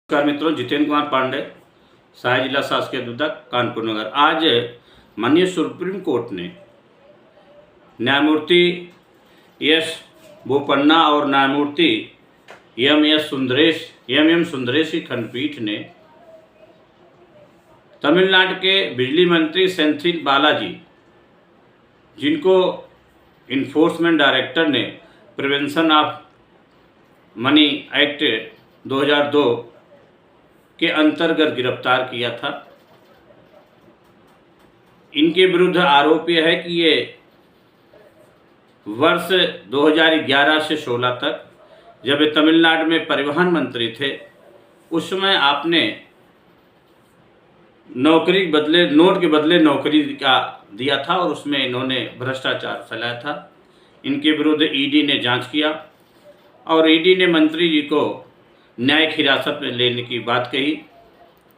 नमस्कार मित्रों, जितेंद्र कुमार पांडे, सहायक जिला शासकीय अभियोजक कानपुर नगर। आज माननीय सुप्रीम कोर्ट ने न्यायमूर्ति एस बोपन्ना और न्यायमूर्ति एम सुंदरेश की खंडपीठ ने तमिलनाडु के बिजली मंत्री सेंथिल बालाजी, जिनको इन्फोर्समेंट डायरेक्टर ने प्रिवेंशन ऑफ मनी एक्ट 2002 के अंतर्गत गिरफ्तार किया था। इनके विरुद्ध आरोप यह है कि ये वर्ष 2011 से 16 तक जब ये तमिलनाडु में परिवहन मंत्री थे, उस समय आपने नौकरी के बदले नोट के बदले नौकरी का दिया था और उसमें इन्होंने भ्रष्टाचार फैलाया था। इनके विरुद्ध ईडी ने जांच किया और ईडी ने मंत्री जी को न्यायिक हिरासत में लेने की बात कही।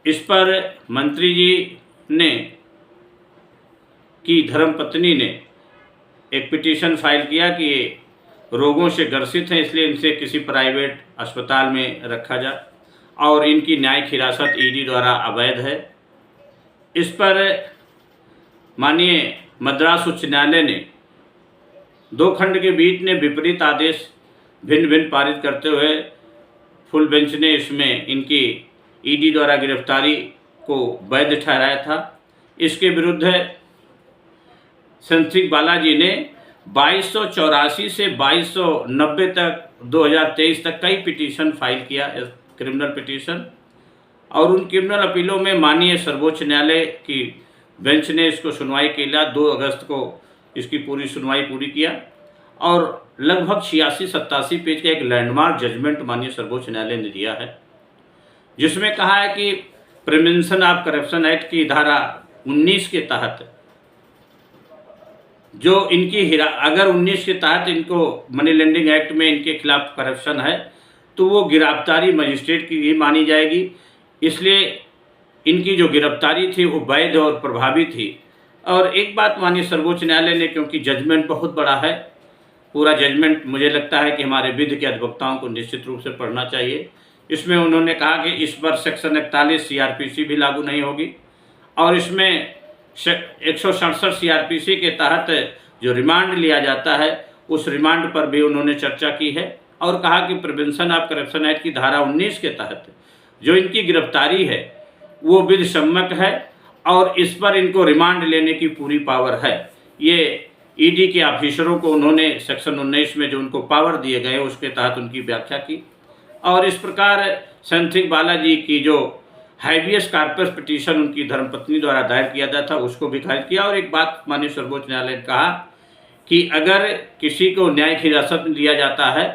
इस पर मंत्री जी ने की धर्मपत्नी ने एक पिटीशन फाइल किया कि ये रोगों से ग्रसित हैं, इसलिए इनसे किसी प्राइवेट अस्पताल में रखा जाए और इनकी न्यायिक हिरासत ईडी द्वारा अवैध है। इस पर माननीय मद्रास उच्च न्यायालय ने 2 खंड के बीच ने विपरीत आदेश भिन्न भिन्न पारित करते हुए फुल बेंच ने इसमें इनकी ईडी द्वारा गिरफ्तारी को वैध ठहराया था। इसके विरुद्ध सेंथिल बालाजी ने 2284 से 2290 तक 2023 तक कई पिटीशन फाइल किया, क्रिमिनल पिटीशन, और उन क्रिमिनल अपीलों में माननीय सर्वोच्च न्यायालय की बेंच ने इसको सुनवाई के लिए 2 अगस्त को इसकी पूरी सुनवाई पूरी किया और लगभग 86-87 पेज का एक लैंडमार्क जजमेंट माननीय सर्वोच्च न्यायालय ने दिया है, जिसमें कहा है कि प्रिवेंशन ऑफ करप्शन एक्ट की धारा 19 के तहत जो इनकी अगर 19 के तहत इनको मनी लेंडिंग एक्ट में इनके खिलाफ करप्शन है तो वो गिरफ्तारी मजिस्ट्रेट की ही मानी जाएगी। इसलिए इनकी जो गिरफ्तारी थी वो वैध और प्रभावी थी। और एक बात माननीय सर्वोच्च न्यायालय ने, क्योंकि जजमेंट बहुत बड़ा है, पूरा जजमेंट मुझे लगता है कि हमारे विधि के अधिवक्ताओं को निश्चित रूप से पढ़ना चाहिए। इसमें उन्होंने कहा कि इस पर सेक्शन 41 सीआरपीसी भी लागू नहीं होगी और इसमें 167 सीआरपीसी के तहत जो रिमांड लिया जाता है उस रिमांड पर भी उन्होंने चर्चा की है और कहा कि प्रिवेंशन ऑफ करप्शन एक्ट की धारा 19 के तहत जो इनकी गिरफ्तारी है वो विधि सम्मत है और इस पर इनको रिमांड लेने की पूरी पावर है। ये ईडी के ऑफिसरों को उन्होंने सेक्शन 19 में जो उनको पावर दिए गए उसके तहत उनकी व्याख्या की और इस प्रकार सेंथिल बालाजी की जो हाइबियस कॉर्पस पिटीशन उनकी धर्मपत्नी द्वारा दायर किया गया था उसको भी खारिज किया। और एक बात माननीय सर्वोच्च न्यायालय ने कहा कि अगर किसी को न्यायिक हिरासत में लिया जाता है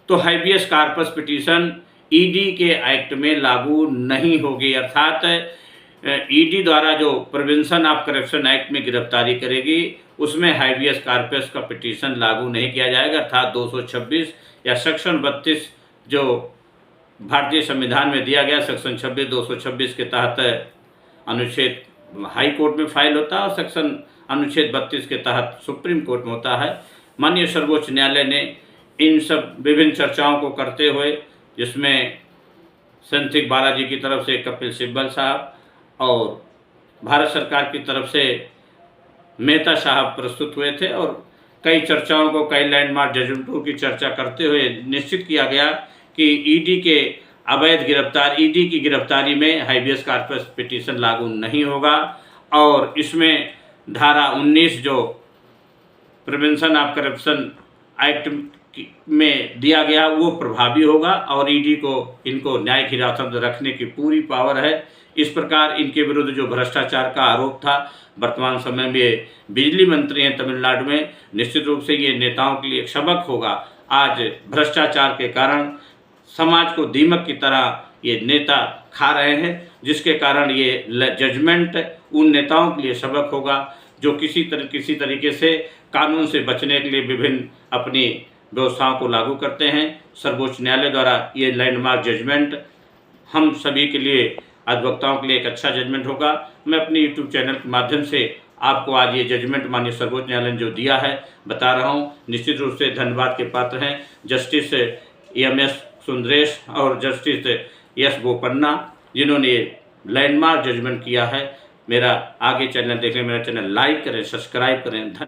तो हाइबियस कॉर्पस पिटीशन ईडी के एक्ट में लागू नहीं होगी, अर्थात ईडी द्वारा जो प्रिवेंशन ऑफ करप्शन एक्ट में गिरफ्तारी करेगी उसमें हाइबियस कॉर्पस का पिटीशन लागू नहीं किया जाएगा, अर्थात 226 या सेक्शन 32 जो भारतीय संविधान में दिया गया सेक्शन 226 के तहत अनुच्छेद हाई कोर्ट में फाइल होता है और सेक्शन अनुच्छेद 32 के तहत सुप्रीम कोर्ट में होता है। माननीय सर्वोच्च न्यायालय ने इन सब विभिन्न चर्चाओं को करते हुए, जिसमें सेंथिल बालाजी की तरफ से कपिल सिब्बल साहब और भारत सरकार की तरफ से मेहता साहब प्रस्तुत हुए थे और कई चर्चाओं को, कई लैंडमार्क जजमेंटों की चर्चा करते हुए निश्चित किया गया कि ईडी की गिरफ्तारी में हाइबियस कॉर्पस पिटीशन लागू नहीं होगा और इसमें धारा 19 जो प्रिवेंशन ऑफ करप्शन एक्ट में दिया गया वो प्रभावी होगा और ईडी को इनको न्यायिक हिरासत में रखने की पूरी पावर है। इस प्रकार इनके विरुद्ध जो भ्रष्टाचार का आरोप था, वर्तमान समय में बिजली मंत्री हैं तमिलनाडु में, निश्चित रूप से ये नेताओं के लिए एक सबक होगा। आज भ्रष्टाचार के कारण समाज को दीमक की तरह ये नेता खा रहे हैं, जिसके कारण ये जजमेंट उन नेताओं के लिए सबक होगा जो किसी तरीके से कानून से बचने के लिए विभिन्न अपनी व्यवस्थाओं को लागू करते हैं। सर्वोच्च न्यायालय द्वारा ये लैंडमार्क जजमेंट हम सभी के लिए, अधिवक्ताओं के लिए एक अच्छा जजमेंट होगा। मैं अपने यूट्यूब चैनल के माध्यम से आपको आज ये जजमेंट माननीय सर्वोच्च न्यायालय ने जो दिया है बता रहा हूँ। निश्चित रूप से धन्यवाद के पात्र हैं जस्टिस एम सुंदरेश और जस्टिस यस बोपन्ना, जिन्होंने लैंडमार्क जजमेंट किया है। मेरा आगे चैनल देखें, मेरा चैनल लाइक करें, सब्सक्राइब करें। धन्यवाद।